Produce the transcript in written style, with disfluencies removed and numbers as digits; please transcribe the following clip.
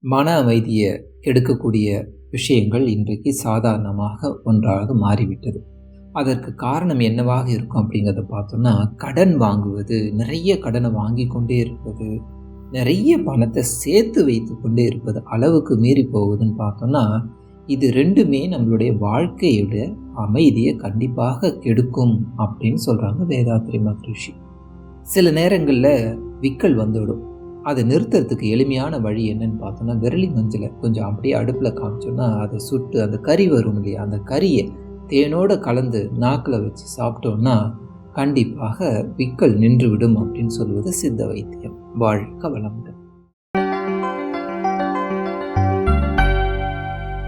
மன அமைதியை கெடுக்கக்கூடிய விஷயங்கள் இன்றைக்கு சாதாரணமாக ஒன்றாக மாறிவிட்டது. அதற்கு காரணம் என்னவாக இருக்கும் அப்படிங்கிறத பார்த்தோம்னா, கடன் வாங்குவது, நிறைய கடனை வாங்கி கொண்டே இருப்பது, நிறைய பணத்தை சேர்த்து வைத்து கொண்டே இருப்பது, அளவுக்கு மீறி போகுதுன்னு பார்த்தோம்னா, இது ரெண்டுமே நம்மளுடைய வாழ்க்கையுடைய அமைதியை கண்டிப்பாக கெடுக்கும் அப்படின்னு சொல்கிறாங்க வேதாத்ரி மகரிஷி. சில நேரங்களில் விக்கல் வந்துவிடும். அதை நிறுத்துறதுக்கு எளிமையான வழி என்னன்னு பார்த்தோன்னா, விரலி மஞ்சளை கொஞ்சம் அப்படியே அடுப்பில் காமிச்சோன்னா அதை சுட்டு அந்த கறி வரும் இல்லையா, அந்த கறியை தேனோடு கலந்து நாக்கில் வச்சு சாப்பிட்டோன்னா கண்டிப்பாக விக்கல் நின்றுவிடும் அப்படின்னு சொல்வது சித்த வைத்தியம். வாழ்க வளமுடன்.